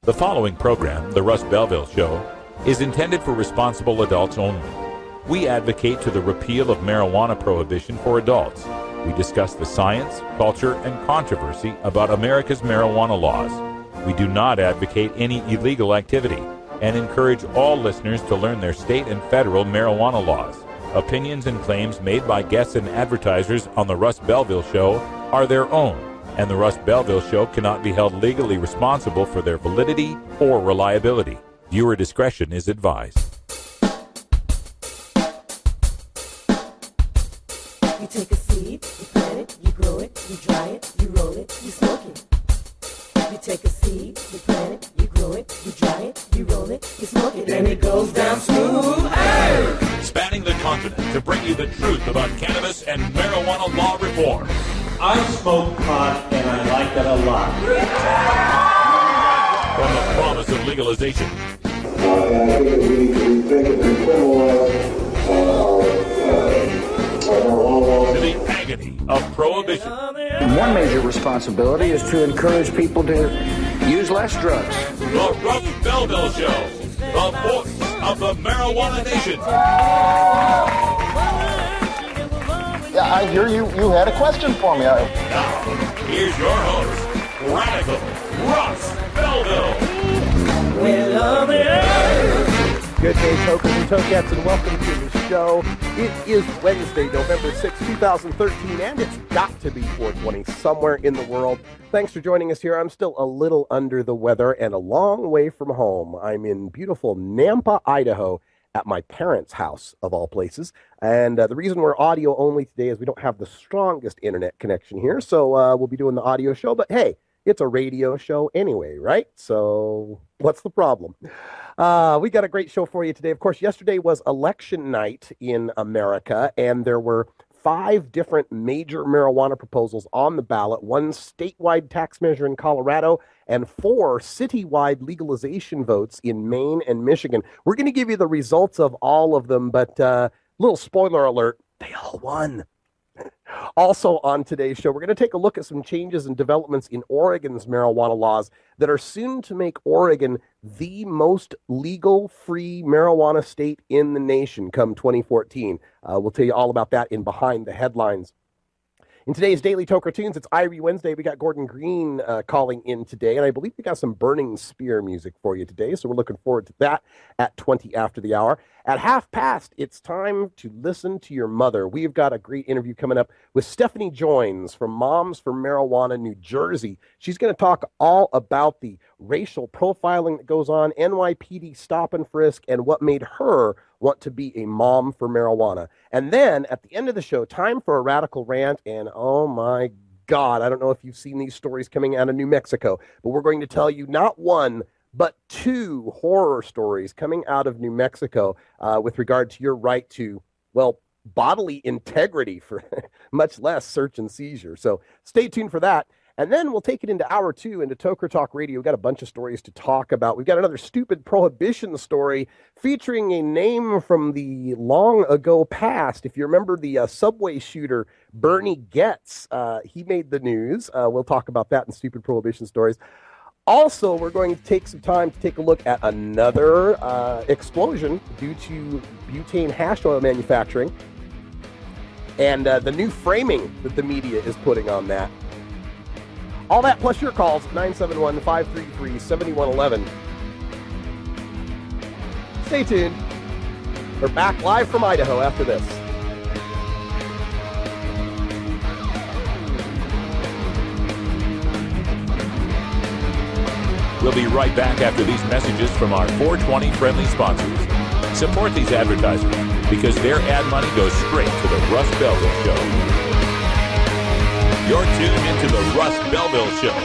The following program, The Russ Belville Show, is intended for responsible adults only. We advocate to the repeal of marijuana prohibition for adults. We discuss the science, culture, and controversy about America's marijuana laws. We do not advocate any illegal activity and encourage all listeners to learn their state and federal marijuana laws. Opinions and claims made by guests and advertisers on The Russ Belville Show are their own, and The Russ Belville Show cannot be held legally responsible for their validity or reliability. Viewer discretion is advised. You take a seed, you plant it, you grow it, you dry it, you roll it, you smoke it. You take a seed, you plant it, you grow it, you dry it, you roll it, you smoke it, and it goes down smooth. Hey! Spanning the continent to bring you the truth about cannabis and marijuana law reform. I smoke pot, and I like it a lot. From the promise of legalization. And I think that we need to rethink and decriminalize our marijuana laws. To the agony of prohibition. One major responsibility is to encourage people to use less drugs. The Russ Belville Show, the voice of the marijuana nation. Yeah, I hear you had a question for me. Now, here's your host, Radical Russ Belville. We love it. Good day, tokers and tokettes, and welcome to the show. It is Wednesday, November 6, 2013, and it's got to be 420 somewhere in the world. Thanks for joining us here. I'm still a little under the weather and a long way from home. I'm in beautiful Nampa, Idaho, at my parents' house, of all places. And the reason we're audio only today is we don't have the strongest internet connection here, so we'll be doing the audio show. But hey, it's a radio show anyway, right? So what's the problem? We got a great show for you today. Of course, yesterday was election night in America, and there were 5 different major marijuana proposals on the ballot, 1 statewide tax measure in Colorado, and 4 citywide legalization votes in Maine and Michigan. We're going to give you the results of all of them, but little spoiler alert, they all won. Also on today's show, we're going to take a look at some changes and developments in Oregon's marijuana laws that are soon to make Oregon the most legal, free marijuana state in the nation come 2014. We'll tell you all about that in Behind the Headlines. In today's Daily Toker Tunes, it's Irie Wednesday. We got Gordon Green calling in today, and I believe we got some Burning Spear music for you today, so we're looking forward to that at 20 after the hour. At 5:30, it's time to listen to your mother. We've got a great interview coming up with Stephanie Joins from Moms for Marijuana, New Jersey. She's going to talk all about the racial profiling that goes on, NYPD stop and frisk, and what made her want to be a mom for marijuana. And then at the end of the show, time for a radical rant. And oh my God, I don't know if you've seen these stories coming out of New Mexico, but we're going to tell you not 1, but 2 horror stories coming out of New Mexico with regard to your right to, well, bodily integrity, for much less search and seizure. So stay tuned for that. And then we'll take it into hour 2 into Toker Talk Radio. We've got a bunch of stories to talk about. We've got another stupid prohibition story featuring a name from the long ago past. If you remember the subway shooter, Bernie Getz, he made the news. We'll talk about that in stupid prohibition stories. Also, we're going to take some time to take a look at another explosion due to butane hash oil manufacturing and the new framing that the media is putting on that. All that plus your calls, 971-533-7111. Stay tuned. We're back live from Idaho after this. We'll be right back after these messages from our 420 friendly sponsors. Support these advertisers because their ad money goes straight to the Russ Belville Show. You're tuned into the Russ Belville Show,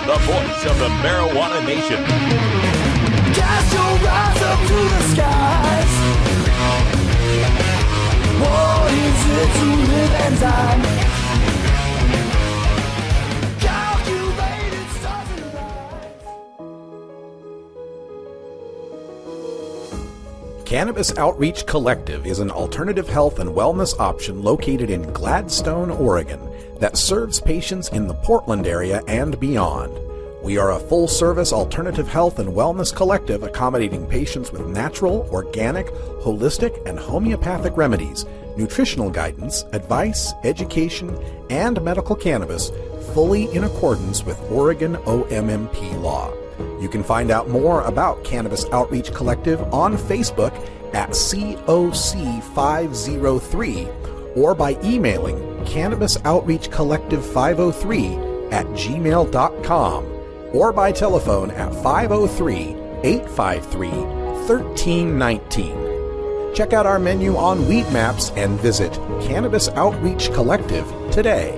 the voice of the marijuana nation. Cast your eyes up to the skies. What is it to live and die? Calculated stars and lights. Cannabis Outreach Collective is an alternative health and wellness option located in Gladstone, Oregon, that serves patients in the Portland area and beyond. We are a full-service alternative health and wellness collective accommodating patients with natural, organic, holistic, and homeopathic remedies, nutritional guidance, advice, education, and medical cannabis, fully in accordance with Oregon OMMP law. You can find out more about Cannabis Outreach Collective on Facebook at COC503 or by emailing cannabisoutreachcollective503@gmail.com or by telephone at 503-853-1319. Check out our menu on Weed Maps and visit Cannabis Outreach Collective today.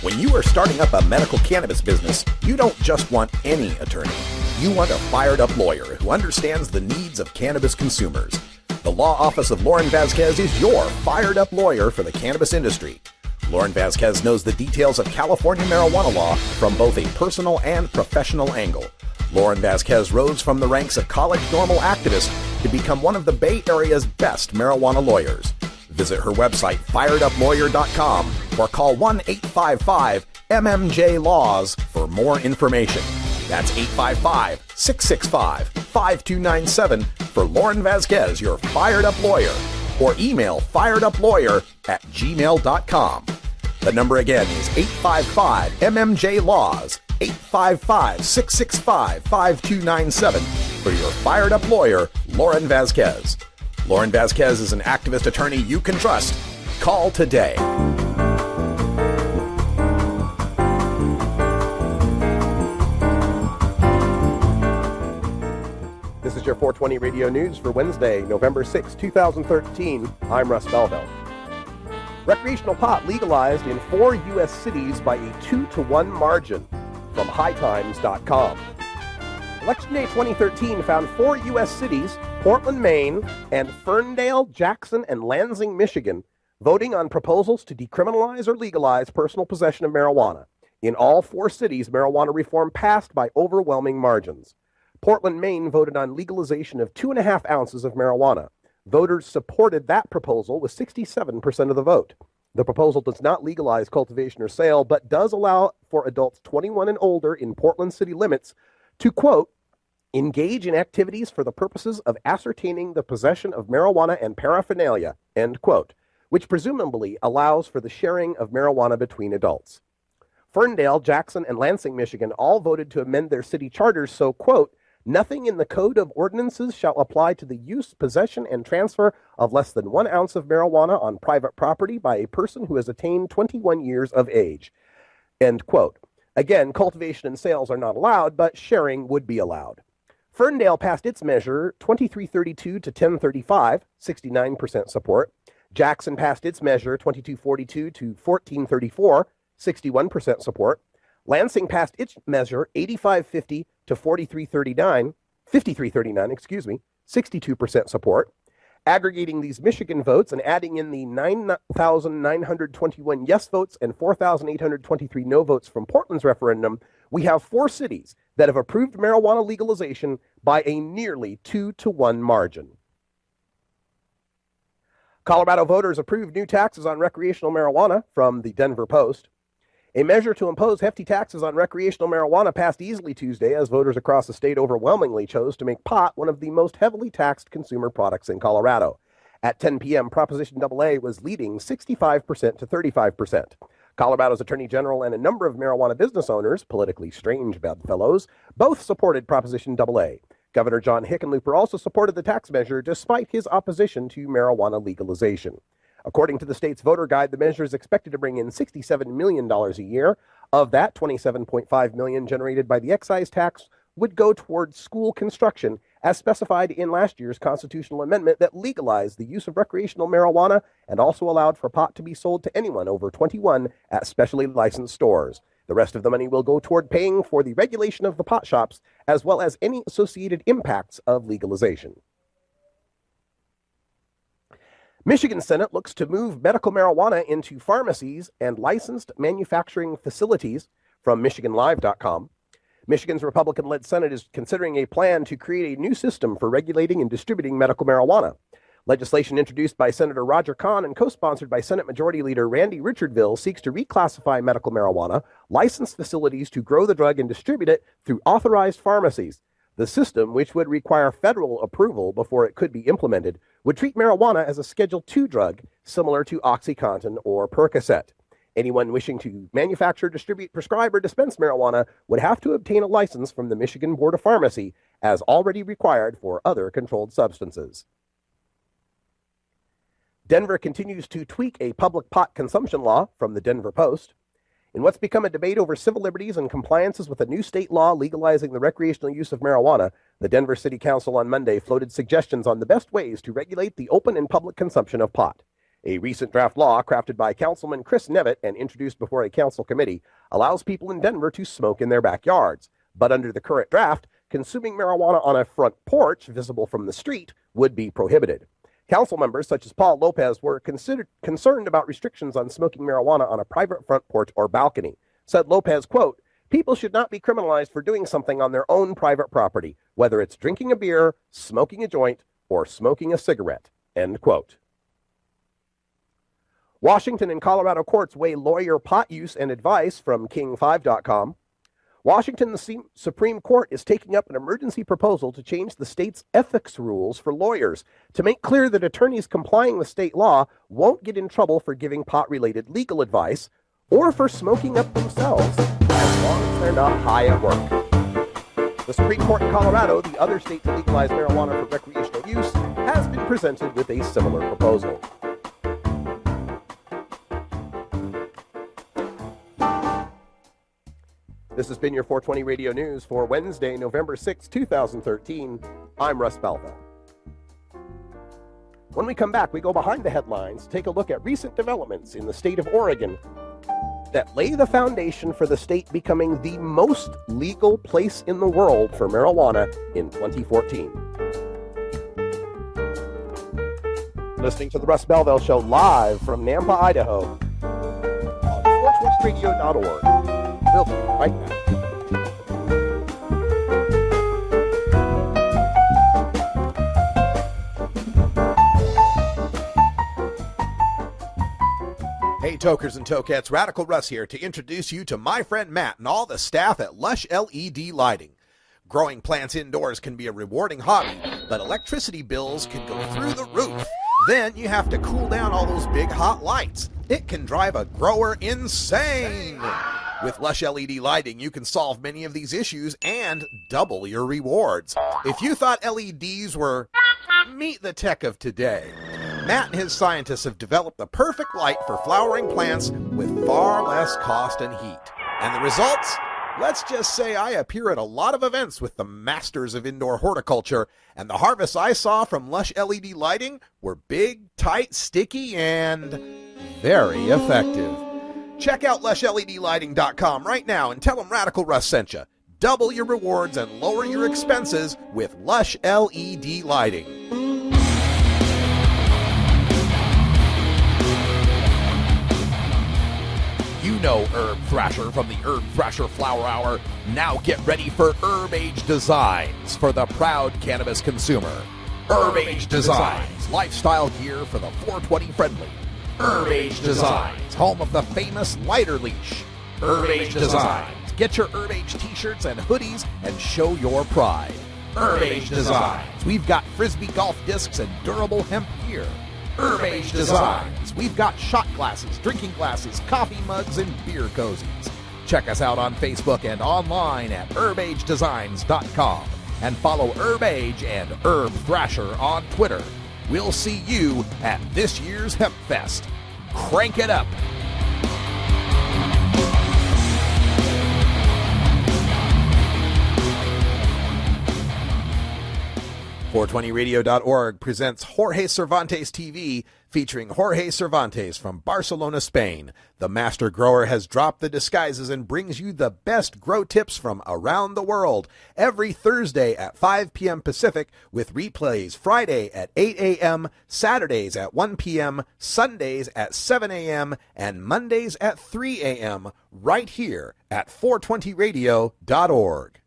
When you are starting up a medical cannabis business, you don't just want any attorney. You want a fired-up lawyer who understands the needs of cannabis consumers. The Law Office of Lauren Vasquez is your fired-up lawyer for the cannabis industry. Lauren Vasquez knows the details of California marijuana law from both a personal and professional angle. Lauren Vasquez rose from the ranks of college normal activist to become one of the Bay Area's best marijuana lawyers. Visit her website, fireduplawyer.com, or call 1-855-MMJ-LAWS for more information. That's 855-665-5297 for Lauren Vasquez, your fired-up lawyer, or email firedupLawyer@gmail.com. The number again is 855-MMJ-LAWS, 855-665-5297 for your fired-up lawyer, Lauren Vasquez. Lauren Vasquez is an activist attorney you can trust. Call today. This is your 420 Radio News for Wednesday, November 6, 2013. I'm Russ Belville. Recreational pot legalized in 4 U.S. cities by a 2-to-1 margin from hightimes.com. Election Day 2013 found 4 U.S. cities, Portland, Maine, and Ferndale, Jackson, and Lansing, Michigan, voting on proposals to decriminalize or legalize personal possession of marijuana. In all 4 cities, marijuana reform passed by overwhelming margins. Portland, Maine voted on legalization of 2.5 ounces of marijuana. Voters supported that proposal with 67% of the vote. The proposal does not legalize cultivation or sale, but does allow for adults 21 and older in Portland city limits to, quote, engage in activities for the purposes of ascertaining the possession of marijuana and paraphernalia, end quote, which presumably allows for the sharing of marijuana between adults. Ferndale, Jackson, and Lansing, Michigan all voted to amend their city charters so, quote, nothing in the Code of Ordinances shall apply to the use, possession, and transfer of less than 1 ounce of marijuana on private property by a person who has attained 21 years of age, end quote. Again, cultivation and sales are not allowed, but sharing would be allowed. Ferndale passed its measure 2332 to 1035, 69% support. Jackson passed its measure 2242 to 1434, 61% support. Lansing passed its measure 8550 to 5339, 62% support. Aggregating these Michigan votes and adding in the 9,921 yes votes and 4,823 no votes from Portland's referendum, we have 4 cities that have approved marijuana legalization by a nearly 2-to-1 margin. Colorado voters approved new taxes on recreational marijuana from the Denver Post. A measure to impose hefty taxes on recreational marijuana passed easily Tuesday as voters across the state overwhelmingly chose to make pot one of the most heavily taxed consumer products in Colorado. At 10 p.m., Proposition AA was leading 65% to 35%. Colorado's Attorney General and a number of marijuana business owners, politically strange bedfellows, both supported Proposition AA. Governor John Hickenlooper also supported the tax measure despite his opposition to marijuana legalization. According to the state's voter guide, the measure is expected to bring in $67 million a year. Of that, $27.5 million generated by the excise tax would go towards school construction, as specified in last year's constitutional amendment that legalized the use of recreational marijuana and also allowed for pot to be sold to anyone over 21 at specially licensed stores. The rest of the money will go toward paying for the regulation of the pot shops, as well as any associated impacts of legalization. Michigan Senate looks to move medical marijuana into pharmacies and licensed manufacturing facilities from MichiganLive.com. Michigan's Republican-led Senate is considering a plan to create a new system for regulating and distributing medical marijuana. Legislation introduced by Senator Roger Kahn and co-sponsored by Senate Majority Leader Randy Richardville seeks to reclassify medical marijuana, license facilities to grow the drug and distribute it through authorized pharmacies. The system, which would require federal approval before it could be implemented, would treat marijuana as a Schedule II drug, similar to OxyContin or Percocet. Anyone wishing to manufacture, distribute, prescribe, or dispense marijuana would have to obtain a license from the Michigan Board of Pharmacy, as already required for other controlled substances. Denver continues to tweak a public pot consumption law, from the Denver Post. In what's become a debate over civil liberties and compliances with a new state law legalizing the recreational use of marijuana, the Denver City Council on Monday floated suggestions on the best ways to regulate the open and public consumption of pot. A recent draft law crafted by Councilman Chris Nevitt and introduced before a council committee allows people in Denver to smoke in their backyards. But under the current draft, consuming marijuana on a front porch visible from the street would be prohibited. Council members such as Paul Lopez were concerned about restrictions on smoking marijuana on a private front porch or balcony. Said Lopez, quote, "People should not be criminalized for doing something on their own private property, whether it's drinking a beer, smoking a joint, or smoking a cigarette," end quote. Washington and Colorado courts weigh lawyer pot use and advice, from King5.com. Washington, the Supreme Court is taking up an emergency proposal to change the state's ethics rules for lawyers to make clear that attorneys complying with state law won't get in trouble for giving pot-related legal advice or for smoking up themselves, as long as they're not high at work. The Supreme Court in Colorado, the other state to legalize marijuana for recreational use, has been presented with a similar proposal. This has been your 420 Radio News for Wednesday, November 6, 2013. I'm Russ Belville. When we come back, we go behind the headlines, take a look at recent developments in the state of Oregon that lay the foundation for the state becoming the most legal place in the world for marijuana in 2014. Listening to the Russ Belville Show live from Nampa, Idaho on 420radio.org. We'll be right back. Hey, tokers and tokettes, Radical Russ here to introduce you to my friend Matt and all the staff at Lush LED Lighting. Growing plants indoors can be a rewarding hobby, but electricity bills can go through the roof. Then you have to cool down all those big hot lights. It can drive a grower insane. With Lush LED Lighting, you can solve many of these issues and double your rewards. If you thought LEDs were meet the tech of today, Matt and his scientists have developed the perfect light for flowering plants with far less cost and heat. And the results? Let's just say I appear at a lot of events with the masters of indoor horticulture, and the harvests I saw from Lush LED Lighting were big, tight, sticky, and very effective. Check out LushLEDlighting.com right now and tell them Radical Russ sent you. Double your rewards and lower your expenses with Lush LED Lighting. You know Herb Thrasher from the Herb Thrasher Flower Hour. Now get ready for Herb Age Designs for the proud cannabis consumer. Herb Age Designs, lifestyle gear for the 420 friendly. Herb Age Designs, home of the famous lighter leash. Herb Age Designs, get your Herb Age t-shirts and hoodies and show your pride. Herb Age Designs, we've got frisbee golf discs and durable hemp gear. Herb Age Designs, we've got shot glasses, drinking glasses, coffee mugs, and beer cozies. Check us out on Facebook and online at herbagedesigns.com and follow Herb Age and Herb Thrasher on Twitter. We'll see you at this year's Hemp Fest. Crank it up. 420radio.org presents Jorge Cervantes TV, featuring Jorge Cervantes from Barcelona, Spain. The master grower has dropped the disguises and brings you the best grow tips from around the world every Thursday at 5 p.m. Pacific, with replays Friday at 8 a.m., Saturdays at 1 p.m., Sundays at 7 a.m., and Mondays at 3 a.m. right here at 420radio.org.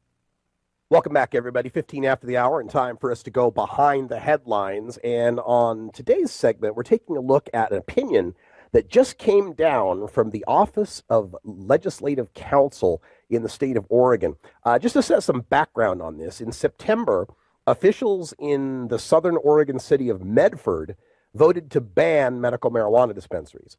Welcome back, everybody. 15 after the hour, and time for us to go behind the headlines. And on today's segment, we're taking a look at an opinion that just came down from the Office of Legislative Counsel in the state of Oregon. Just to set some background on this, in September, officials in the southern Oregon city of Medford voted to ban medical marijuana dispensaries.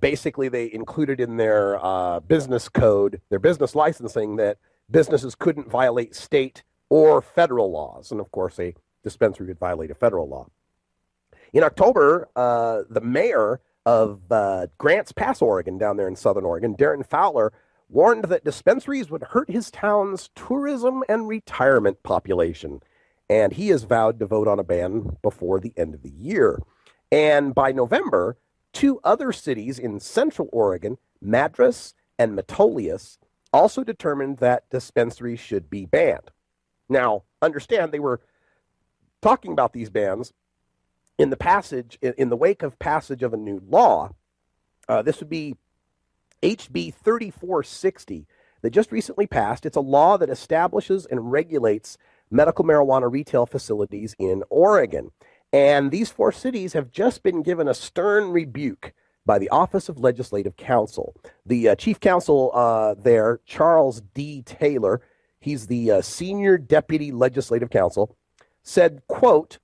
Basically, they included in their business code, their business licensing, that businesses couldn't violate state or federal laws. And of course, a dispensary would violate a federal law. In October, the mayor of Grants Pass, Oregon, down there in southern Oregon, Darren Fowler, warned that dispensaries would hurt his town's tourism and retirement population. And he has vowed to vote on a ban before the end of the year. And by November, two other cities in central Oregon, Madras and Metolius, also determined that dispensaries should be banned. Now, understand, they were talking about these bans in the wake of passage of a new law. This would be HB 3460 that just recently passed. It's a law that establishes and regulates medical marijuana retail facilities in Oregon. And these four cities have just been given a stern rebuke by the Office of Legislative Counsel. The chief counsel there, Charles D. Taylor, he's the senior deputy legislative counsel, said, quote,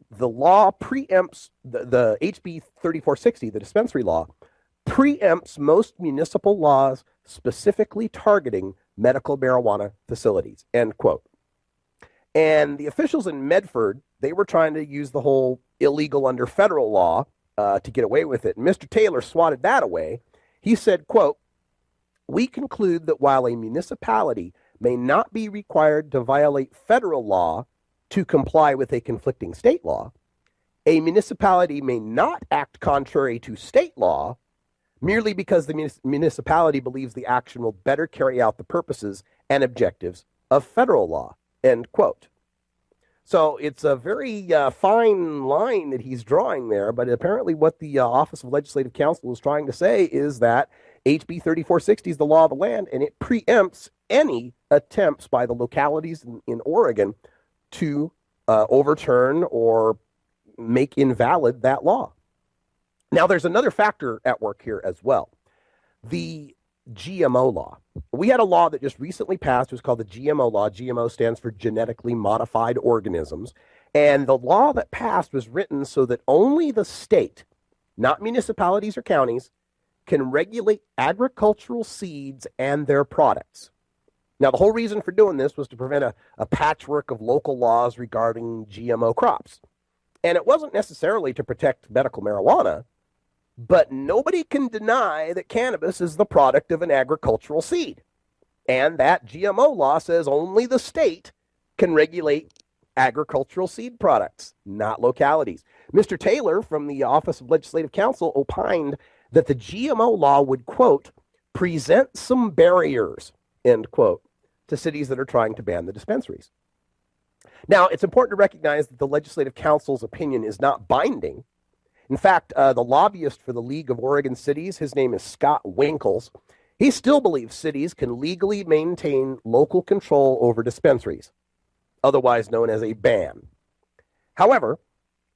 the law preempts, the HB 3460, the dispensary law, preempts most municipal laws specifically targeting medical marijuana facilities, end quote. And the officials in Medford, they were trying to use the whole illegal under federal law to get away with it. And Mr. Taylor swatted that away. He said, quote, we conclude that while a municipality may not be required to violate federal law to comply with a conflicting state law, a municipality may not act contrary to state law merely because the municipality believes the action will better carry out the purposes and objectives of federal law, end quote. So it's a very fine line that he's drawing there, but apparently what the Office of Legislative Counsel is trying to say is that HB 3460 is the law of the land, and it preempts any attempts by the localities in Oregon to overturn or make invalid that law. Now, there's another factor at work here as well. The GMO law. We had a law that just recently passed. It was called the GMO law. GMO stands for genetically modified organisms. And the law that passed was written so that only the state, not municipalities or counties, can regulate agricultural seeds and their products. Now, the whole reason for doing this was to prevent a patchwork of local laws regarding GMO crops. And it wasn't necessarily to protect medical marijuana, but nobody can deny that cannabis is the product of an agricultural seed. And that GMO law says only the state can regulate agricultural seed products, not localities. Mr. Taylor from the Office of Legislative Counsel opined that the GMO law would, quote, present some barriers, end quote, to cities that are trying to ban the dispensaries. Now, it's important to recognize that the Legislative Council's opinion is not binding. In fact, the lobbyist for the League of Oregon Cities, his name is Scott Winkles, he still believes cities can legally maintain local control over dispensaries, otherwise known as a ban. However,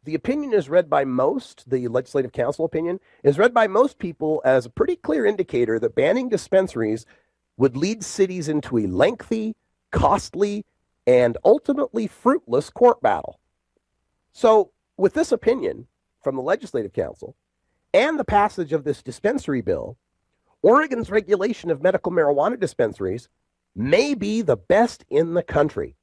the opinion is read by most, the Legislative Council opinion, is read by most people as a pretty clear indicator that banning dispensaries would lead cities into a lengthy, costly, and ultimately fruitless court battle. So, with this opinion from the Legislative Council and the passage of this dispensary bill, Oregon's regulation of medical marijuana dispensaries may be the best in the country.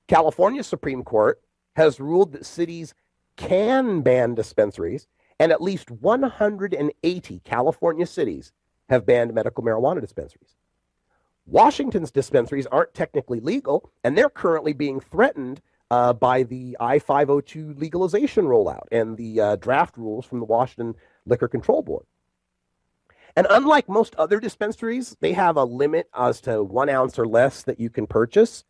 California's Supreme Court has ruled that cities can ban dispensaries, and at least 180 California cities have banned medical marijuana dispensaries. Washington's dispensaries aren't technically legal, and they're currently being threatened by the I-502 legalization rollout and the draft rules from the Washington Liquor Control Board. And unlike most other dispensaries, they have a limit as to 1 ounce or less that you can purchase.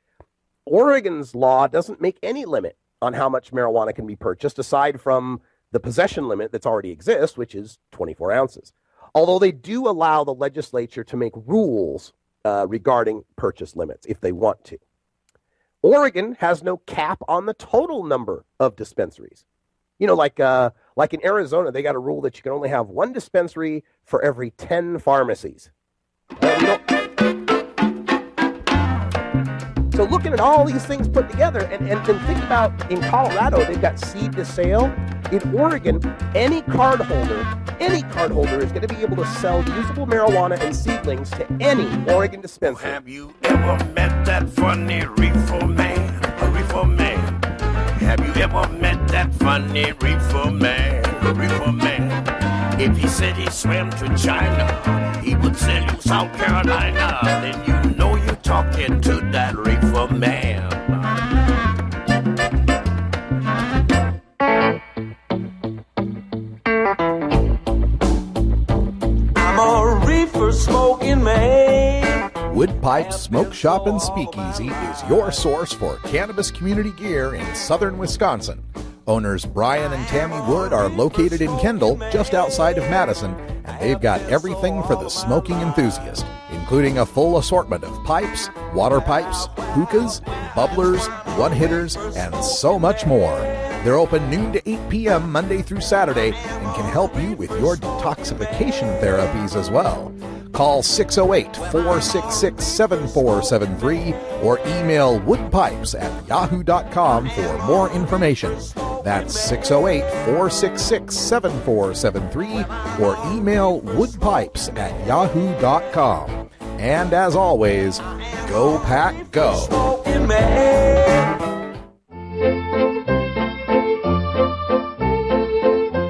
Oregon's law doesn't make any limit on how much marijuana can be purchased, aside from the possession limit that's already exists, which is 24 ounces. Although they do allow the legislature to make rules regarding purchase limits if they want to. Oregon has no cap on the total number of dispensaries. Like in Arizona, they got a rule that you can only have one dispensary for every 10 pharmacies. So looking at all these things put together, and then think about in Colorado, they've got seed to sale. In Oregon, any card holder is going to be able to sell usable marijuana and seedlings to any Oregon dispensary. Have you ever met that funny reefer man? A reefer man. Have you ever met that funny reefer man? A reefer man. If he said he swam to China, he would sell you South Carolina. Then you know you're talking to that reefer man. I'm a reefer smoking man. Wood Pipe Smoke Shop and Speakeasy is your source for cannabis community gear in southern Wisconsin. Owners Brian and Tammy Wood are located in Kendall, just outside of Madison, and they've got everything for the smoking enthusiast, including a full assortment of pipes, water pipes, hookahs, bubblers, one-hitters, and so much more. They're open noon to 8 p.m. Monday through Saturday and can help you with your detoxification therapies as well. Call 608-466-7473 or email woodpipes@yahoo.com for more information. That's 608-466-7473 or email woodpipes@yahoo.com. And as always, go pack go.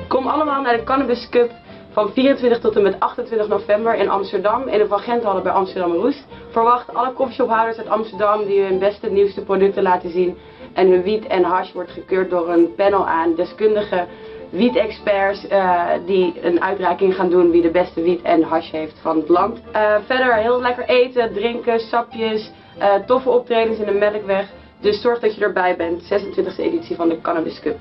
Kom allemaal naar de Cannabis Cup van 24 tot en met 28 november in Amsterdam in de Van Genthallen bij Amsterdam Roest. Verwacht alle coffeeshophouders uit Amsterdam die hun beste nieuwste producten laten zien. En hun wiet en hash wordt gekeurd door een panel aan deskundige wiet-experts die een uitreiking gaan doen wie de beste wiet en hash heeft van het land. Verder heel lekker eten, drinken, sapjes, toffe optredens in de Melkweg. Dus zorg dat je erbij bent, 26e editie van de Cannabis Cup.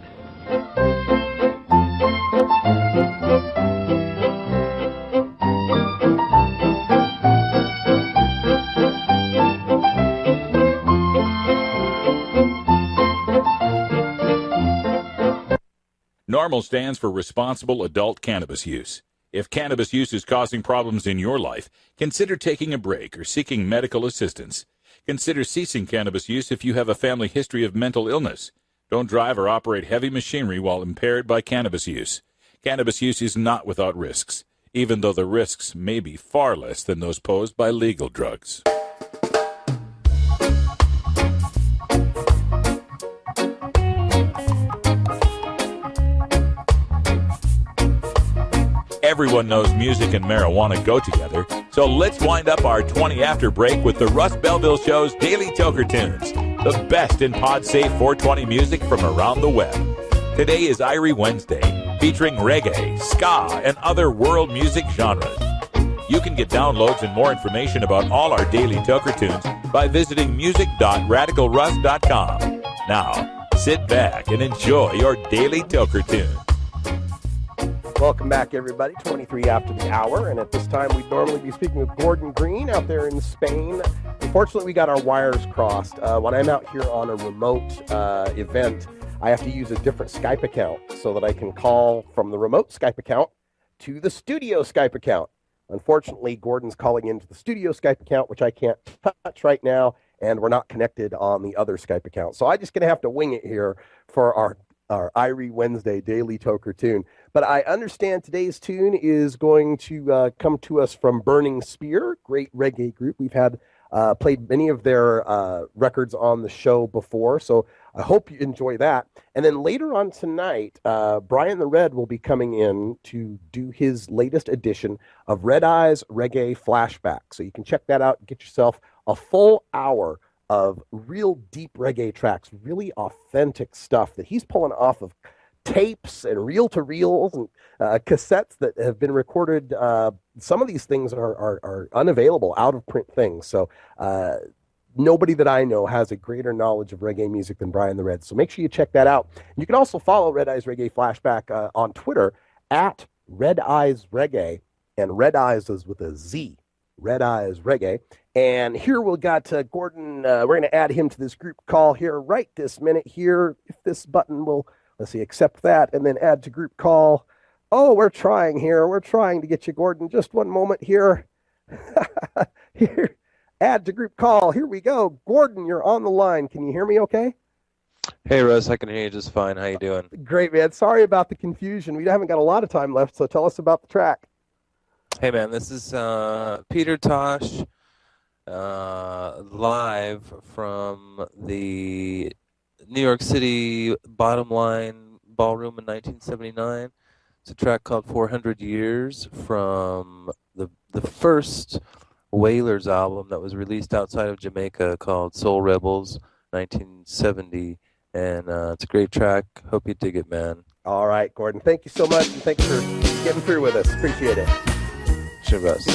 NORMAL stands for Responsible Adult Cannabis Use. If cannabis use is causing problems in your life, consider taking a break or seeking medical assistance. Consider ceasing cannabis use if you have a family history of mental illness. Don't drive or operate heavy machinery while impaired by cannabis use. Cannabis use is not without risks, even though the risks may be far less than those posed by legal drugs. Everyone knows music and marijuana go together, so let's wind up our 20 after break with the Russ Belville Show's Daily Toker Tunes, the best in pod-safe 420 music from around the web. Today is Irie Wednesday, featuring reggae, ska, and other world music genres. You can get downloads and more information about all our Daily Toker Tunes by visiting music.radicalruss.com. Now, sit back and enjoy your Daily Toker Tune. Welcome back, everybody. 23 after the hour, and at this time we'd normally be speaking with Gordon Green out there in Spain. Unfortunately, we got our wires crossed. When I'm out here on a remote event, I have to use a different Skype account so that I can call from the remote Skype account to the studio Skype account. Unfortunately, Gordon's calling into the studio Skype account, which I can't touch right now, and we're not connected on the other Skype account. So I'm just going to have to wing it here for our Irie Wednesday Daily Toker Tune. But I understand today's tune is going to come to us from Burning Spear, great reggae group. We've had played many of their records on the show before, so I hope you enjoy that. And then later on tonight, Brian the Red will be coming in to do his latest edition of Red Eyes Reggae Flashback. So you can check that out and get yourself a full hour of real deep reggae tracks, really authentic stuff that he's pulling off of tapes and reel-to-reels and cassettes that have been recorded. Some of these things are unavailable, out-of-print things. So nobody that I know has a greater knowledge of reggae music than Brian the Red. So make sure you check that out. You can also follow Red Eyes Reggae Flashback on Twitter at Red Eyes Reggae, and Red Eyes is with a Z. Red Eyes Reggae. And here we've got Gordon. We're going to add him to this group call here right this minute here. If this button will, let's see, accept that and then add to group call. Oh, we're trying here. We're trying to get you, Gordon. Just one moment here. Here, add to group call. Here we go. Gordon, you're on the line. Can you hear me okay? Hey, Russ. I can hear you just fine. How you doing? Great, man. Sorry about the confusion. We haven't got a lot of time left, so tell us about the track. Hey, man. This is Peter Tosh live from the New York City Bottom Line Ballroom in 1979. It's a track called 400 Years from the first Wailers album that was released outside of Jamaica called Soul Rebels, 1970. And it's a great track. Hope you dig it, man. All right, Gordon. Thank you so much, and thanks for getting through with us. Appreciate it. Sure, Russ.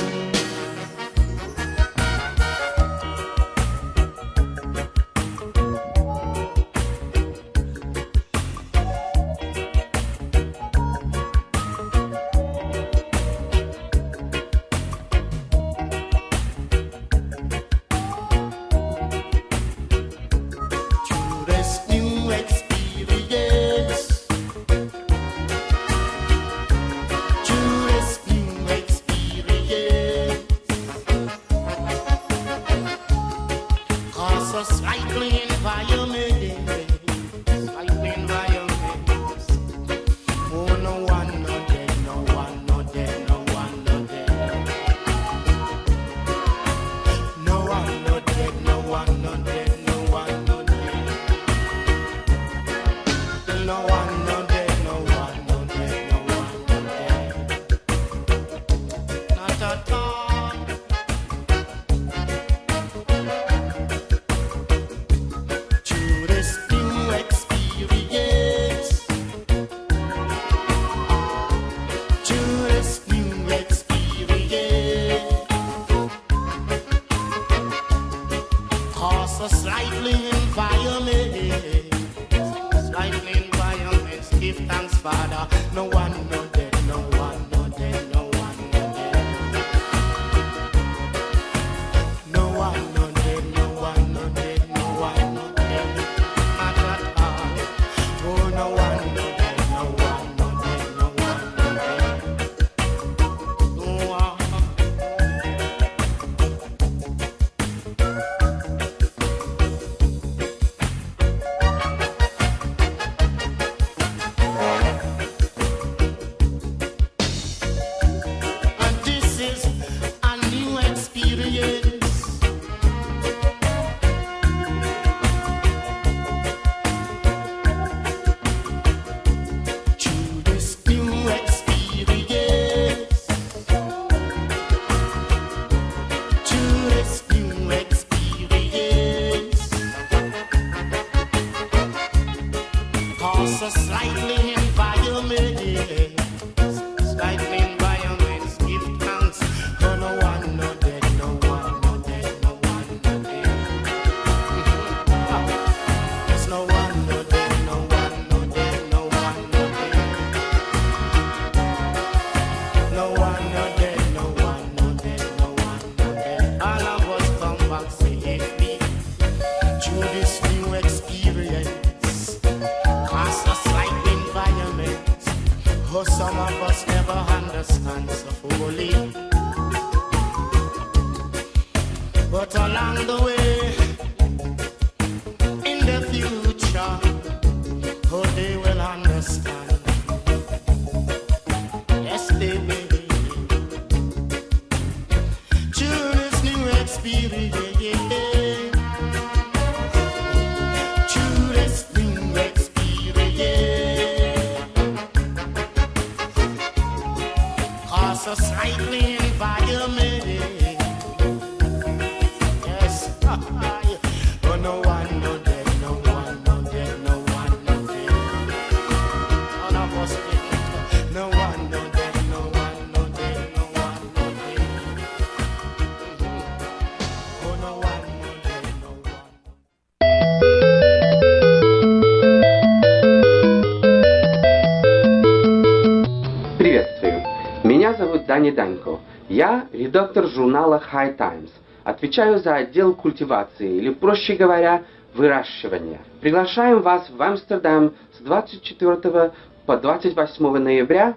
Я редактор журнала High Times. Отвечаю за отдел культивации, или, проще говоря, выращивания. Приглашаем вас в Амстердам с 24 по 28 ноября,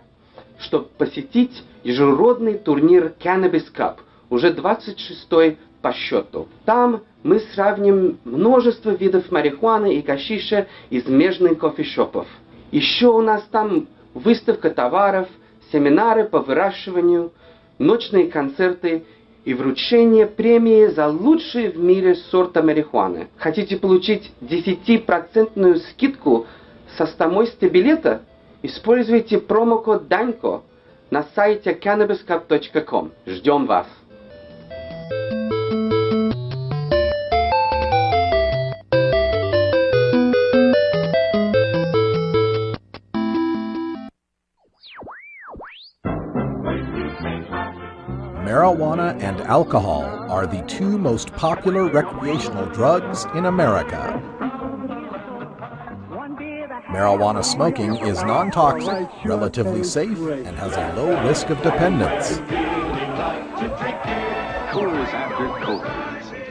чтобы посетить ежегодный турнир Cannabis Cup, уже 26-й по счету. Там мы сравним множество видов марихуаны и гашиша из межных кофешопов. Еще у нас там выставка товаров, семинары по выращиванию, ночные концерты и вручение премии за лучший в мире сорта марихуаны. Хотите получить 10% скидку со стоимостью билета? Используйте промокод DANKO на сайте cannabiscup.com. Ждем вас! Marijuana and alcohol are the two most popular recreational drugs in America. Marijuana smoking is non-toxic, relatively safe, and has a low risk of dependence.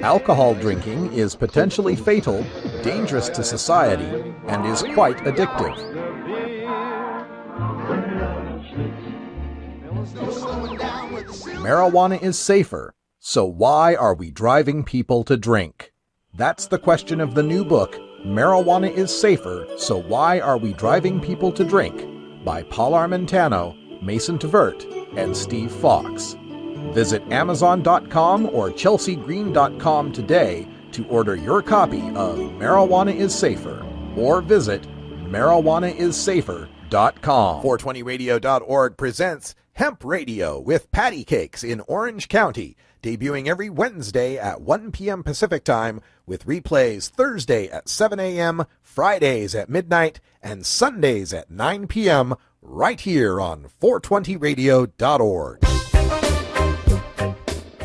Alcohol drinking is potentially fatal, dangerous to society, and is quite addictive. Marijuana is safer, so why are we driving people to drink? That's the question of the new book, Marijuana is Safer, So Why Are We Driving People to Drink? By Paul Armentano, Mason Tvert, and Steve Fox. Visit Amazon.com or ChelseaGreen.com today to order your copy of Marijuana is Safer, or visit marijuanaissafer.com. 420radio.org presents Hemp Radio with Patty Cakes in Orange County, debuting every Wednesday at 1 p.m. Pacific Time, with replays Thursday at 7 a.m., Fridays at midnight, and Sundays at 9 p.m. right here on 420radio.org.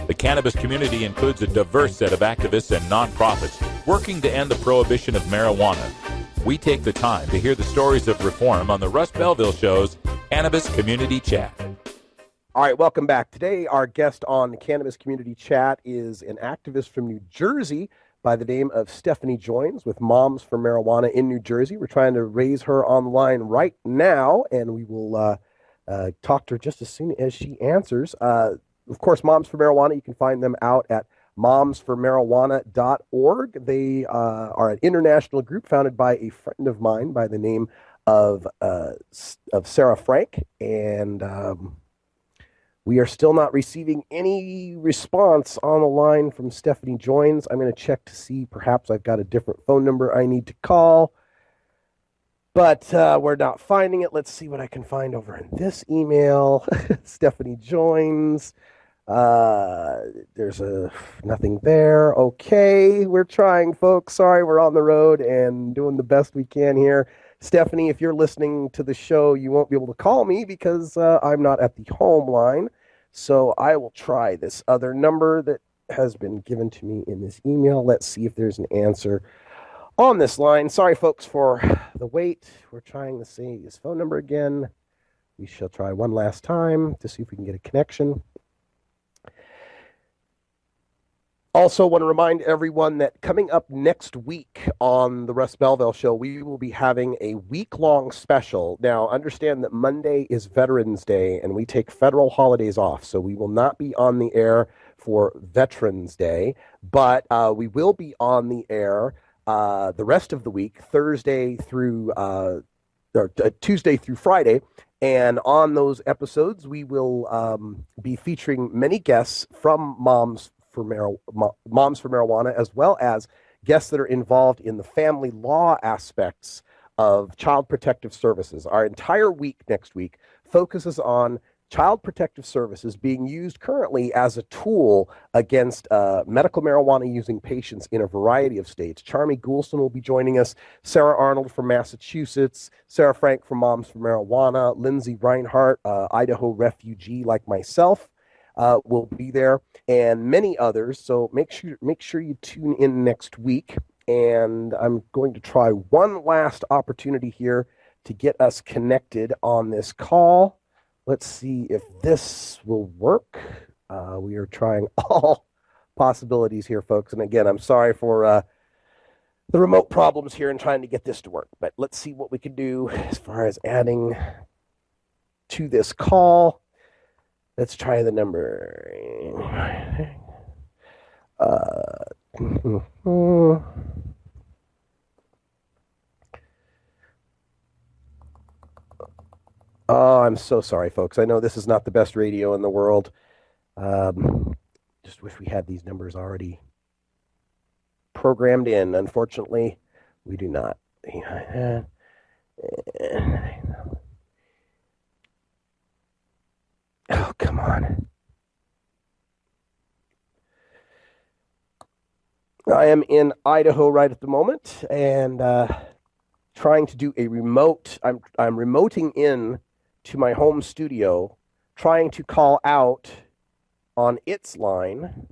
The cannabis community includes a diverse set of activists and nonprofits working to end the prohibition of marijuana. We take the time to hear the stories of reform on the Russ Belville Show's Cannabis Community Chat. All right, welcome back. Today, our guest on the Cannabis Community Chat is an activist from New Jersey by the name of Stephanie Joins with Moms for Marijuana in New Jersey. We're trying to raise her on the line right now, and we will talk to her just as soon as she answers. Of course, Moms for Marijuana, you can find them out at momsformarijuana.org. They are an international group founded by a friend of mine by the name of Sarah Frank, and we are still not receiving any response on the line from Stephanie Joins. I'm going to check to see perhaps I've got a different phone number I need to call, but we're not finding it. Let's see what I can find over in this email. Stephanie Joins. There's nothing there. Okay, we're trying, folks. Sorry, we're on the road and doing the best we can here. Stephanie, if you're listening to the show, you won't be able to call me because I'm not at the home line. So I will try this other number that has been given to me in this email. Let's see if there's an answer on this line. Sorry, folks, for the wait. We're trying to see his phone number again. We shall try one last time to see if we can get a connection. Also want to remind everyone that coming up next week on the Russ Belville Show, we will be having a week-long special. Now, understand that Monday is Veterans Day, and we take federal holidays off, so we will not be on the air for Veterans Day, but we will be on the air the rest of the week, Tuesday through Friday, and on those episodes, we will be featuring many guests from Moms for Marijuana, as well as guests that are involved in the family law aspects of child protective services. Our entire week next week focuses on child protective services being used currently as a tool against medical marijuana using patients in a variety of states. Charmy Goulston will be joining us, Sarah Arnold from Massachusetts, Sarah Frank from Moms for Marijuana, Lindsay Reinhart, Idaho refugee like myself, will be there, and many others. So make sure you tune in next week. And I'm going to try one last opportunity here to get us connected on this call. Let's see if this will work. We are trying all possibilities here, folks. And again, I'm sorry for the remote problems here and trying to get this to work. But let's see what we can do as far as adding to this call. Let's try the number. Oh, I'm so sorry, folks. I know this is not the best radio in the world. Just wish we had these numbers already programmed in. Unfortunately, we do not. Oh, come on. I am in Idaho right at the moment and trying to do a remote. I'm remoting in to my home studio, trying to call out on its line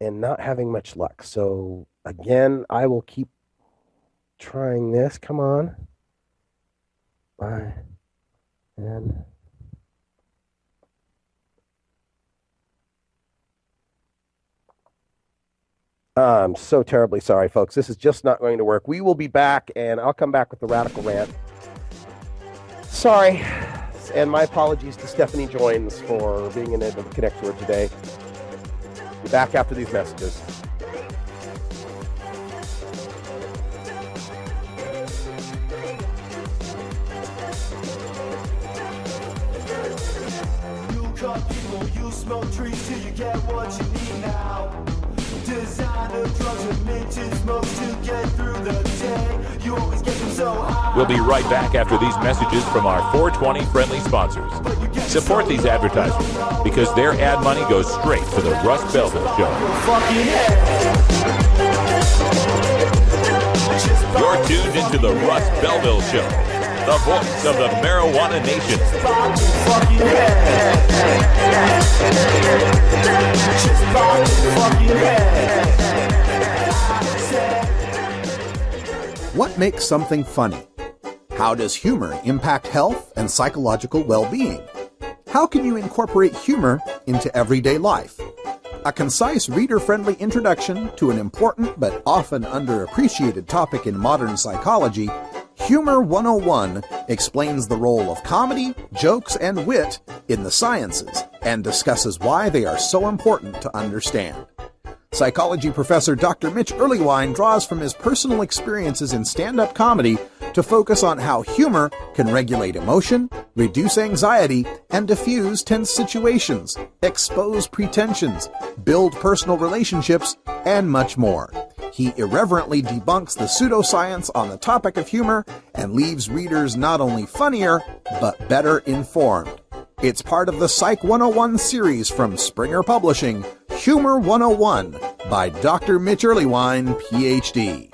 and not having much luck. So again, I will keep trying this. Come on. And I'm so terribly sorry, folks. This is just not going to work. We will be back, and I'll come back with the radical rant. Sorry, and my apologies to Stephanie Joins for being unable to connect to her today. Be back after these messages. You cut people, you smoke trees till you get what you need now. Designer drugs and minted smokes to get through the day. You always get them so high. We'll be right back after these messages from our 420 friendly sponsors. Support these advertisers because their ad money goes straight to the Russ Belville Show. You're tuned into the Russ Belville Show, the voice of the marijuana nation. What makes something funny? How does humor impact health and psychological well-being? How can you incorporate humor into everyday life? A concise, reader-friendly introduction to an important but often underappreciated topic in modern psychology, Humor 101 explains the role of comedy, jokes, and wit in the sciences and discusses why they are so important to understand. Psychology professor Dr. Mitch Earlywine draws from his personal experiences in stand-up comedy to focus on how humor can regulate emotion, reduce anxiety, and diffuse tense situations, expose pretensions, build personal relationships, and much more. He irreverently debunks the pseudoscience on the topic of humor and leaves readers not only funnier, but better informed. It's part of the Psych 101 series from Springer Publishing, Humor 101 by Dr. Mitch Earlywine, Ph.D.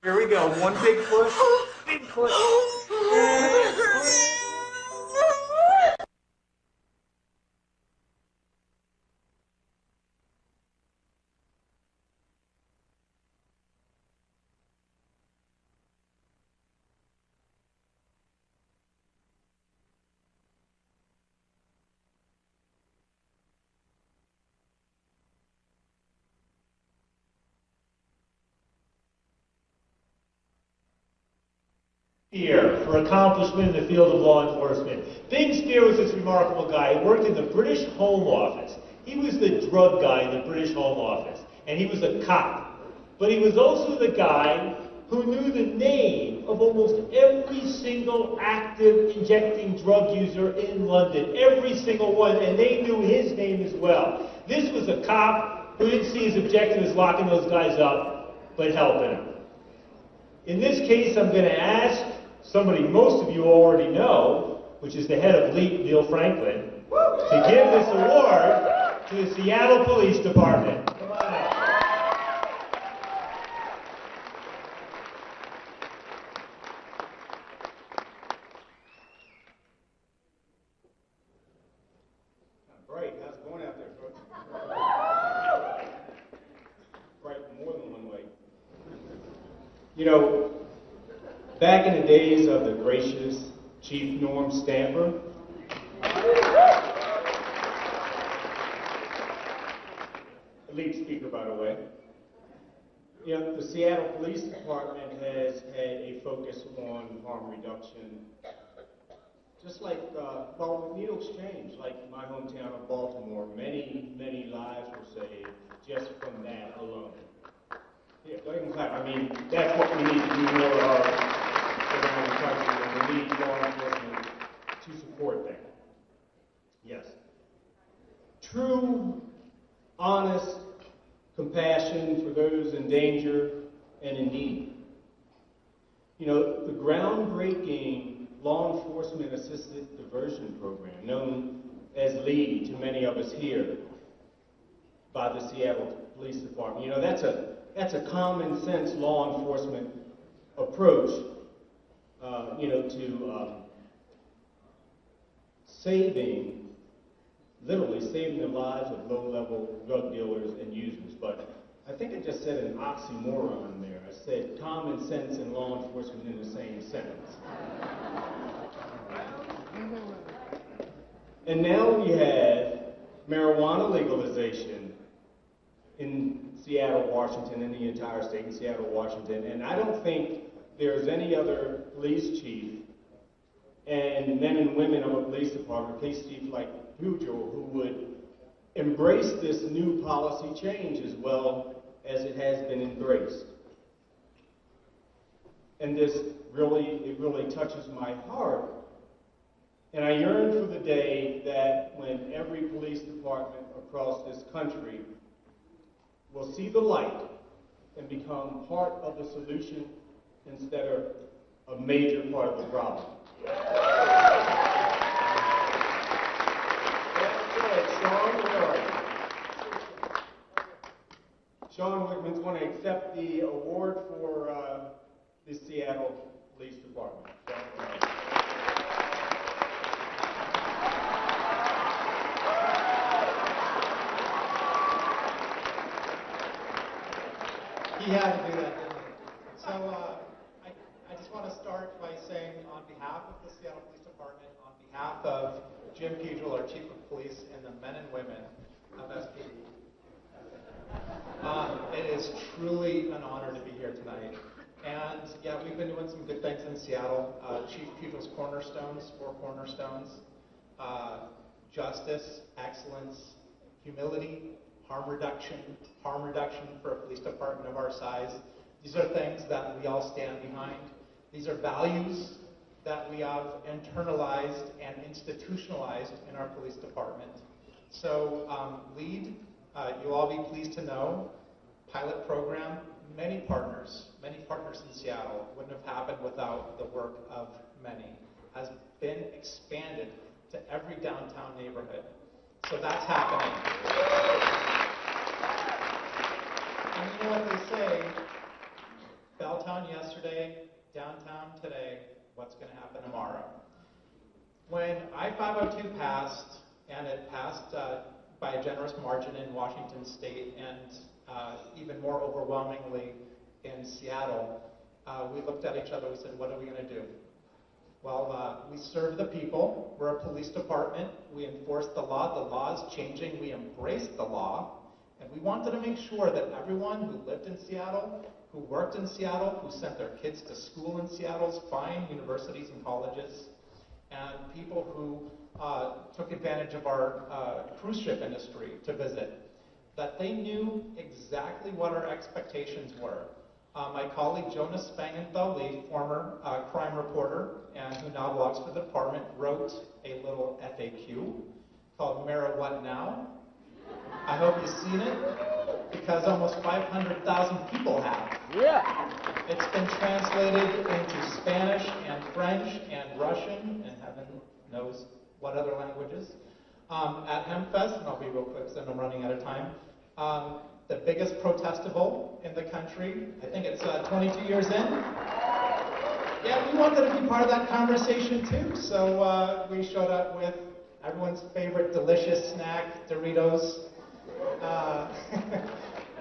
Here we go. One big push. Big push. Spear for accomplishment in the field of law enforcement. Bing Spear was this remarkable guy. He worked in the British Home Office. He was the drug guy in the British Home Office, and he was a cop. But he was also the guy who knew the name of almost every single active injecting drug user in London. Every single one, and they knew his name as well. This was a cop who didn't see his objective as locking those guys up, but helping them. In this case, I'm going to ask somebody most of you already know, which is the head of LEAP, Neil Franklin, to give this award to the Seattle Police Department. Come on up. Bright, how's it going out there, folks? Bright more than one way. You know, back in the days of the gracious Chief Norm Stamper, elite speaker, by the way. You know, the Seattle Police Department has had a focus on harm reduction, just like, well, with Needle Exchange, like my hometown of Baltimore, many, many lives were saved just from that alone. Yeah, go ahead and clap. I mean, that's what we need to do more of around the country, and we need law enforcement to support that. Yes. True, honest compassion for those in danger and in need. You know, the groundbreaking law enforcement assisted diversion program, known as LEAD to many of us here by the Seattle Police Department. You know, that's a common sense law enforcement approach, you know, to literally saving the lives of low-level drug dealers and users. But I think I just said an oxymoron there. I said common sense and law enforcement in the same sentence. And now we have marijuana legalization in Seattle, Washington, in the entire state in Seattle, Washington. And I don't think there's any other police chief and men and women of a police department, police chief like Pujol, who would embrace this new policy change as well as it has been embraced. And this really touches my heart. And I yearn for the day that when every police department across this country will see the light and become part of the solution instead of a major part of the problem. Sean, where are you? Sean Wickman's going to accept the award for the Seattle Police Department. He had to do that, didn't he? So I just want to start by saying, on behalf of the Seattle Police Department, on behalf of Jim Pujol, our Chief of Police, and the men and women of SPD, it is truly an honor to be here tonight. And yeah, we've been doing some good things in Seattle. Chief Pujol's cornerstones, 4 cornerstones: justice, excellence, humility, harm reduction for a police department of our size. These are things that we all stand behind. These are values that we have internalized and institutionalized in our police department. So LEAD, you'll all be pleased to know, pilot program, many partners in Seattle. Wouldn't have happened without the work of many. Has been expanded to every downtown neighborhood. So that's happening. And you know what they say, Belltown yesterday, downtown today, what's going to happen tomorrow? When I-502 passed, and it passed by a generous margin in Washington State, and even more overwhelmingly in Seattle, we looked at each other, we said, what are we going to do? Well, we serve the people. We're a police department. We enforce the law. The law is changing. We embrace the law. And we wanted to make sure that everyone who lived in Seattle, who worked in Seattle, who sent their kids to school in Seattle's fine universities and colleges, and people who took advantage of our cruise ship industry to visit, that they knew exactly what our expectations were. My colleague Jonas Spangenthal, former crime reporter and who now blogs for the department, wrote a little FAQ called Mara What Now? I hope you've seen it, because almost 500,000 people have. Yeah. It's been translated into Spanish and French and Russian and heaven knows what other languages. At HempFest, and I'll be real quick because I'm running out of time, the biggest protestival in the country, I think it's 22 years in. Yeah, we wanted to be part of that conversation too, so we showed up with everyone's favorite delicious snack, Doritos.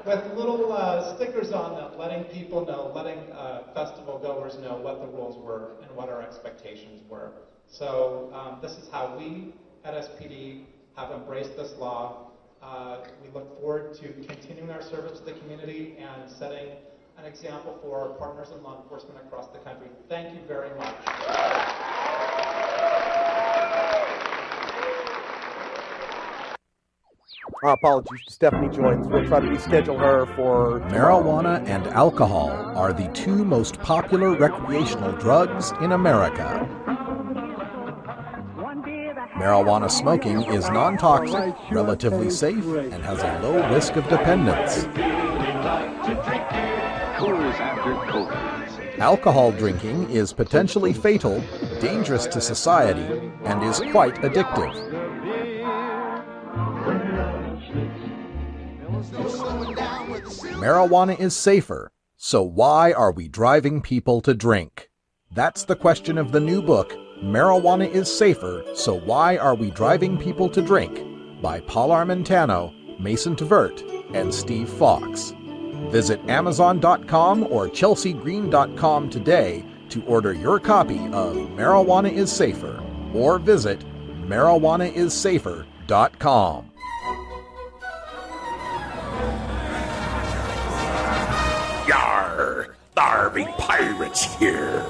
with little stickers on them, letting people know, letting festival goers know what the rules were and what our expectations were. So this is how we at SPD have embraced this law. We look forward to continuing our service to the community and setting an example for our partners in law enforcement across the country. Thank you very much. Apologies, Stephanie joins. We'll try to reschedule her for Marijuana and alcohol are the two most popular recreational drugs in America. Marijuana smoking is non-toxic, relatively safe, and has a low risk of dependence. Alcohol drinking is potentially fatal, dangerous to society, and is quite addictive. Marijuana is safer, so why are we driving people to drink? That's the question of the new book, Marijuana is Safer, So Why Are We Driving People to Drink? By Paul Armentano, Mason Tvert, and Steve Fox. Visit Amazon.com or ChelseaGreen.com today to order your copy of Marijuana is Safer, or visit marijuanaissafer.com. Yar! There be pirates here!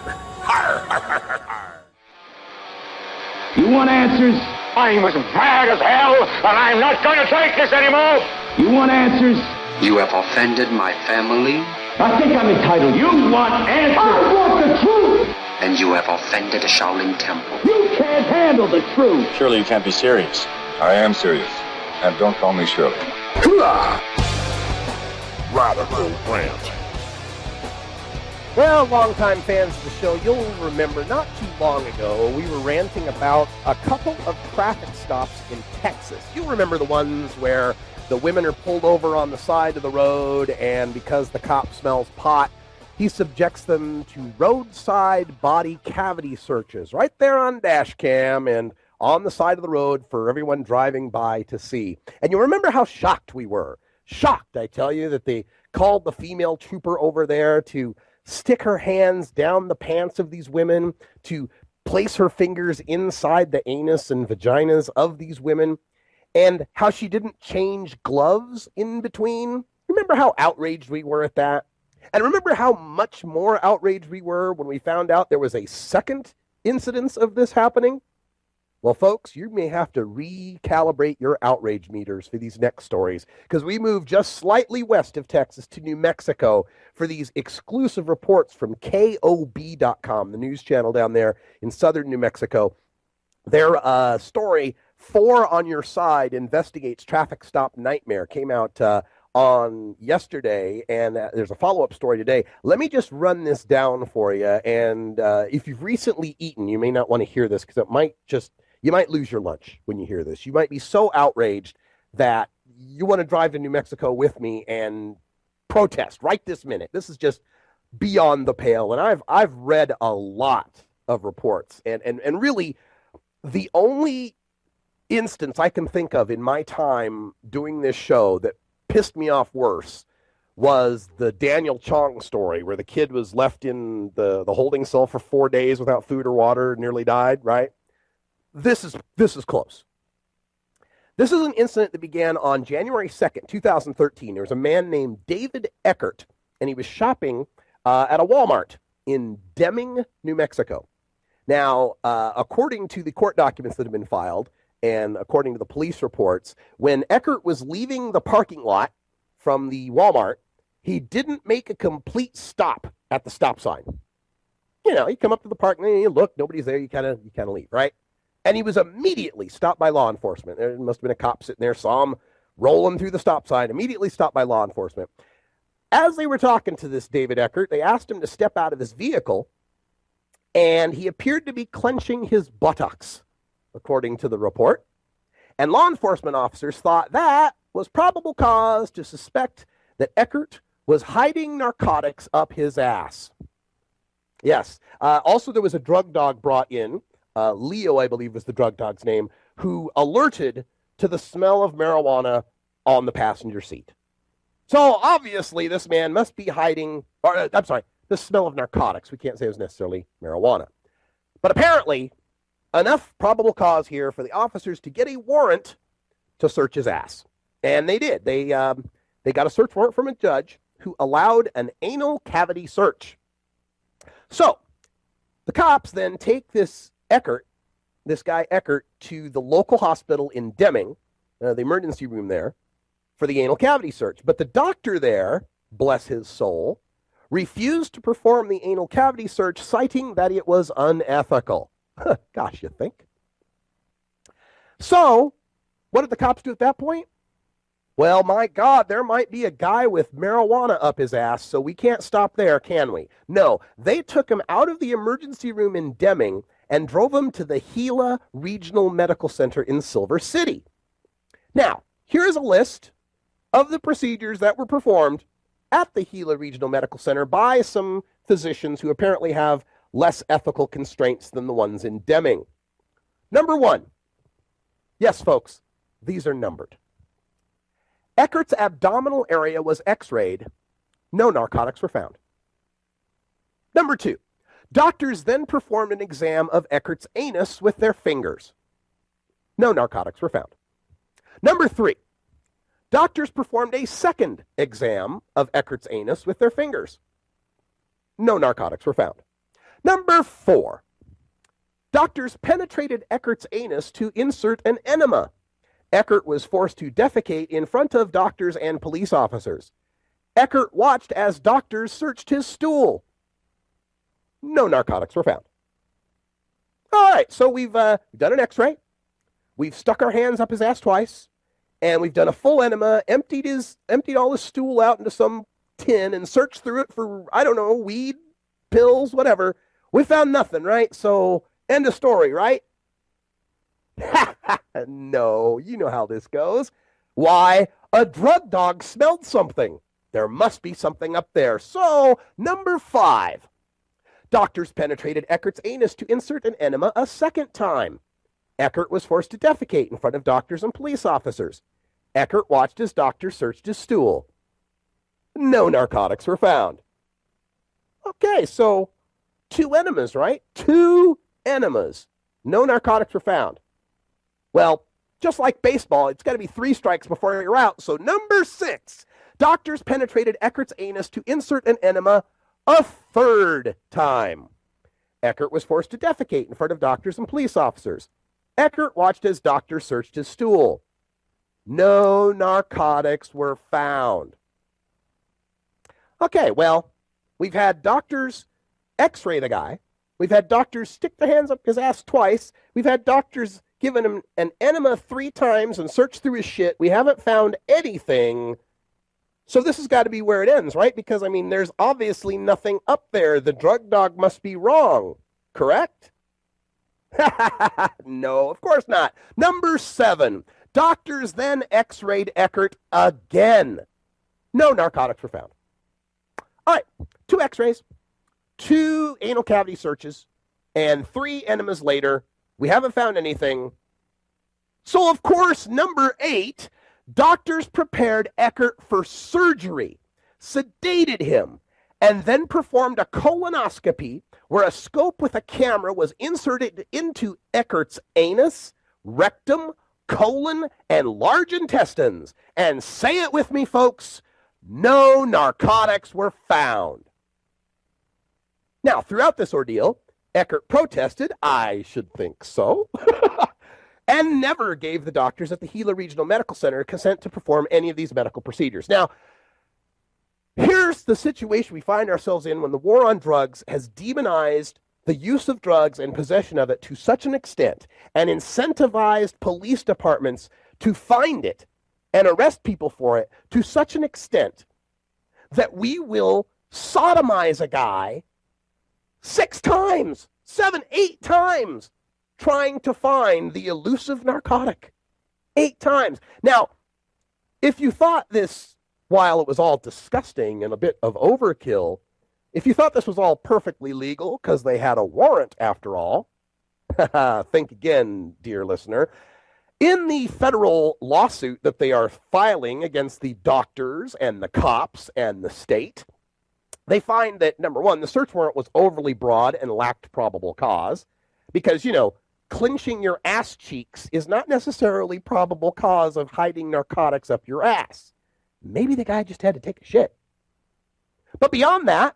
Har, har, har, har, har. You want answers? I'm as mad as hell, and I'm not going to take this anymore! You want answers? You have offended my family. I think I'm entitled. You want answers? I want the truth! And you have offended the Shaolin Temple. You can't handle the truth! Surely you can't be serious. I am serious. And don't call me Shirley. Radical rant. Well, longtime fans of the show, you'll remember not too long ago, we were ranting about a couple of traffic stops in Texas. You'll remember the ones where the women are pulled over on the side of the road, and because the cop smells pot, he subjects them to roadside body cavity searches right there on dash cam and on the side of the road for everyone driving by to see. And you remember how shocked we were. Shocked, I tell you, that they called the female trooper over there to stick her hands down the pants of these women, to place her fingers inside the anus and vaginas of these women, and how she didn't change gloves in between. Remember how outraged we were at that? And remember how much more outraged we were when we found out there was a second incidence of this happening? Well, folks, you may have to recalibrate your outrage meters for these next stories, because we moved just slightly west of Texas to New Mexico for these exclusive reports from KOB.com, the news channel down there in southern New Mexico. Their story, 4 on Your Side Investigates Traffic Stop Nightmare, came out on yesterday, and there's a follow-up story today. Let me just run this down for you, and if you've recently eaten, you may not want to hear this, because it might just... You might lose your lunch when you hear this. You might be so outraged that you want to drive to New Mexico with me and protest right this minute. This is just beyond the pale. And I've read a lot of reports. And really, the only instance I can think of in my time doing this show that pissed me off worse was the Daniel Chong story, where the kid was left in the holding cell for 4 days without food or water, nearly died, right? This is close. This is an incident that began on January 2nd, 2013. There was a man named David Eckert, and he was shopping at a Walmart in Deming, New Mexico. Now, according to the court documents that have been filed, and according to the police reports, when Eckert was leaving the parking lot from the Walmart, he didn't make a complete stop at the stop sign. You know, you come up to the parking lot, you look, nobody's there, you kind of leave, right? And he was immediately stopped by law enforcement. There must have been a cop sitting there, saw him rolling through the stop sign, immediately stopped by law enforcement. As they were talking to this David Eckert, they asked him to step out of his vehicle, and he appeared to be clenching his buttocks, according to the report. And law enforcement officers thought that was probable cause to suspect that Eckert was hiding narcotics up his ass. Yes. Also, there was a drug dog brought in, Leo, I believe was the drug dog's name, who alerted to the smell of marijuana on the passenger seat. So obviously this man must be hiding, or I'm sorry, the smell of narcotics. We can't say it was necessarily marijuana. But apparently, enough probable cause here for the officers to get a warrant to search his ass. And they did. They got a search warrant from a judge who allowed an anal cavity search. So the cops then take this guy Eckert, to the local hospital in Deming, the emergency room there, for the anal cavity search. But the doctor there, bless his soul, refused to perform the anal cavity search, citing that it was unethical. Gosh, you think? So, what did the cops do at that point? Well, my God, there might be a guy with marijuana up his ass, so we can't stop there, can we? No, they took him out of the emergency room in Deming and drove him to the Gila Regional Medical Center in Silver City. Now, here's a list of the procedures that were performed at the Gila Regional Medical Center by some physicians who apparently have less ethical constraints than the ones in Deming. Number 1. Yes, folks, these are numbered. Eckert's abdominal area was x-rayed. No narcotics were found. Number 2. Doctors then performed an exam of Eckert's anus with their fingers. No narcotics were found. Number 3. Doctors performed a second exam of Eckert's anus with their fingers. No narcotics were found. Number 4. Doctors penetrated Eckert's anus to insert an enema. Eckert was forced to defecate in front of doctors and police officers. Eckert watched as doctors searched his stool. No narcotics were found. All right, so we've done an x-ray. We've stuck our hands up his ass twice. And we've done a full enema, emptied all his stool out into some tin and searched through it for, I don't know, weed, pills, whatever. We found nothing, right? So, end of story, right? No, you know how this goes. Why? A drug dog smelled something. There must be something up there. So, number 5. Doctors penetrated Eckert's anus to insert an enema a second time. Eckert was forced to defecate in front of doctors and police officers. Eckert watched as doctors searched his stool. No narcotics were found. Okay, so 2 enemas, right? 2 enemas. No narcotics were found. Well, just like baseball, it's got to be 3 strikes before you're out. So number 6, doctors penetrated Eckert's anus to insert an enema a third time. Eckert was forced to defecate in front of doctors and police officers. Eckert watched as doctors searched his stool. No narcotics were found. Okay, well, we've had doctors x-ray the guy. We've had doctors stick their hands up his ass twice. We've had doctors giving him an enema 3 times and search through his shit. We haven't found anything. So this has got to be where it ends, right? Because, I mean, there's obviously nothing up there. The drug dog must be wrong, correct? No, of course not. Number 7, doctors then x-rayed Eckert again. No narcotics were found. All right, 2 x-rays, 2 anal cavity searches, and 3 enemas later, we haven't found anything. So, of course, number 8, doctors prepared Eckert for surgery, sedated him, and then performed a colonoscopy where a scope with a camera was inserted into Eckert's anus, rectum, colon, and large intestines. And say it with me, folks, no narcotics were found. Now, throughout this ordeal, Eckert protested, I should think so, and never gave the doctors at the Gila Regional Medical Center consent to perform any of these medical procedures. Now, here's the situation we find ourselves in when the war on drugs has demonized the use of drugs and possession of it to such an extent and incentivized police departments to find it and arrest people for it to such an extent that we will sodomize a guy 6 times, 7, 8 times, trying to find the elusive narcotic. 8 times. Now, if you thought this, while it was all disgusting and a bit of overkill, if you thought this was all perfectly legal because they had a warrant after all, think again, dear listener. In the federal lawsuit that they are filing against the doctors and the cops and the state, they find that, number one, the search warrant was overly broad and lacked probable cause because, clenching your ass cheeks is not necessarily probable cause of hiding narcotics up your ass. Maybe the guy just had to take a shit. But beyond that,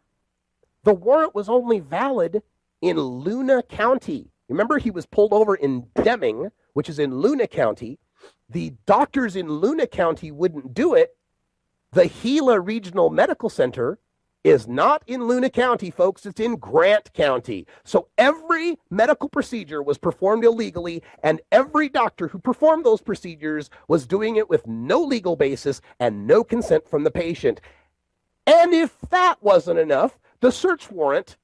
the warrant was only valid in Luna County. Remember, he was pulled over in Deming, which is in Luna County. The doctors in Luna County wouldn't do it. The Gila Regional Medical Center is not in Luna County, folks. It's in Grant County. So every medical procedure was performed illegally, and every doctor who performed those procedures was doing it with no legal basis and no consent from the patient. And if that wasn't enough, the search warrant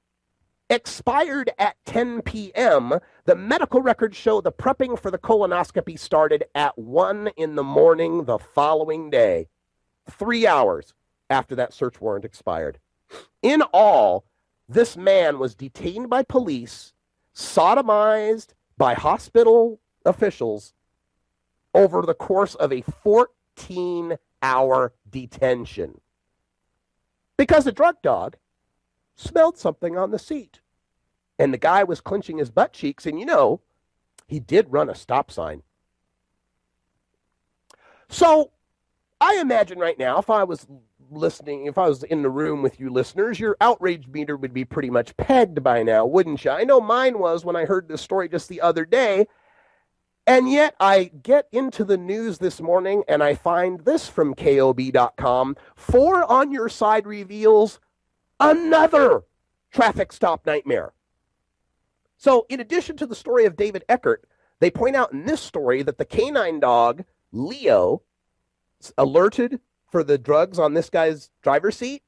expired at 10 p.m. The medical records show the prepping for the colonoscopy started at 1 in the morning the following day, 3 hours after that search warrant expired. In all, this man was detained by police, sodomized by hospital officials over the course of a 14-hour detention because a drug dog smelled something on the seat. And the guy was clenching his butt cheeks, and he did run a stop sign. So I imagine right now, if I was in the room with you listeners, your outrage meter would be pretty much pegged by now, wouldn't you? I know mine was when I heard this story just the other day. And yet I get into the news this morning and I find this from KOB.com. 4 on your side reveals another traffic stop nightmare. So in addition to the story of David Eckert, they point out in this story that the canine dog, Leo, alerted for the drugs on this guy's driver's seat.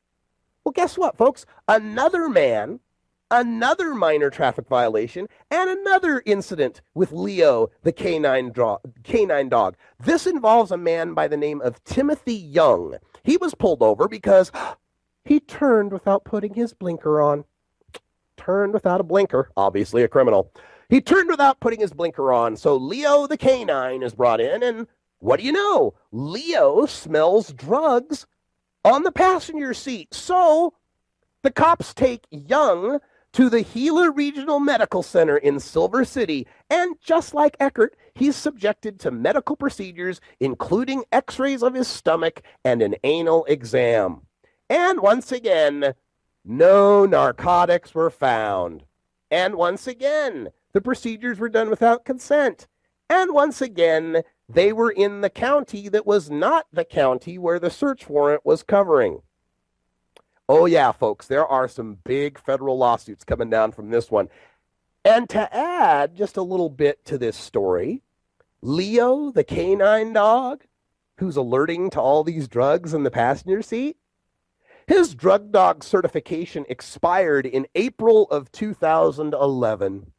Well, guess what, folks? Another man, another minor traffic violation, and another incident with Leo, the canine dog. This involves a man by the name of Timothy Young. He was pulled over because he turned without putting his blinker on. Turned without a blinker, obviously a criminal. He turned without putting his blinker on, so Leo the canine is brought in, and what do you know? Leo smells drugs on the passenger seat. So the cops take Young to the Gila Regional Medical Center in Silver City, and just like Eckert, he's subjected to medical procedures, including x-rays of his stomach and an anal exam. And once again, no narcotics were found. And once again, the procedures were done without consent. And once again, they were in the county that was not the county where the search warrant was covering. Oh yeah, folks, there are some big federal lawsuits coming down from this one. And to add just a little bit to this story, Leo, the canine dog, who's alerting to all these drugs in the passenger seat, his drug dog certification expired in April of 2011.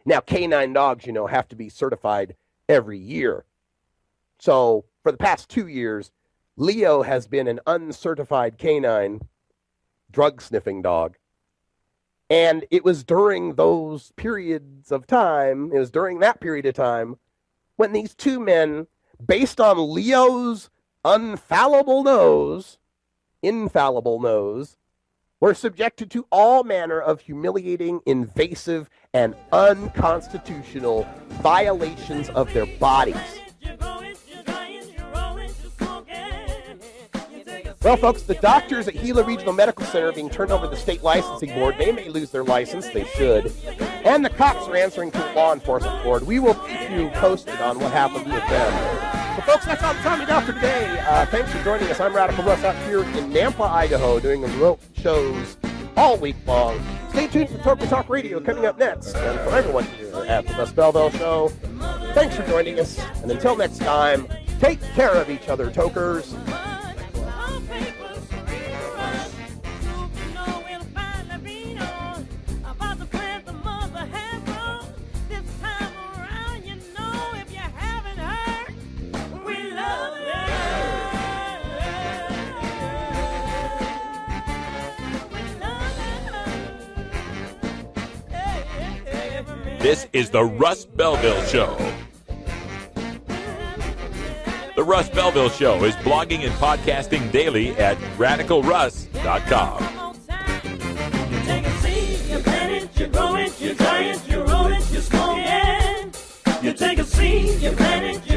Now, canine dogs, have to be certified every year. So for the past 2 years, Leo has been an uncertified canine drug-sniffing dog. And it was during those periods of time, when these two men, based on Leo's infallible nose, were subjected to all manner of humiliating, invasive, and unconstitutional violations of their bodies. Well, folks, the doctors at Gila Regional Medical Center are being turned over to the state licensing board. They may lose their license. They should. And the cops are answering to the law enforcement board. We will keep you posted on what happens with them. Well, folks, that's all the time we got for today. Thanks for joining us. I'm Radical Russ out here in Nampa, Idaho, doing remote shows all week long. Stay tuned for Toker Talk Radio coming up next. And for everyone here at the Russ Belville Show, thanks for joining us. And until next time, take care of each other, tokers. This is the Russ Belville Show. Russ Belville Show is blogging and podcasting daily at radicalruss.com. You take a seed, you plant it, you grow it, you dry it, you roll it, you smoke it. You take a seed, you plant it, you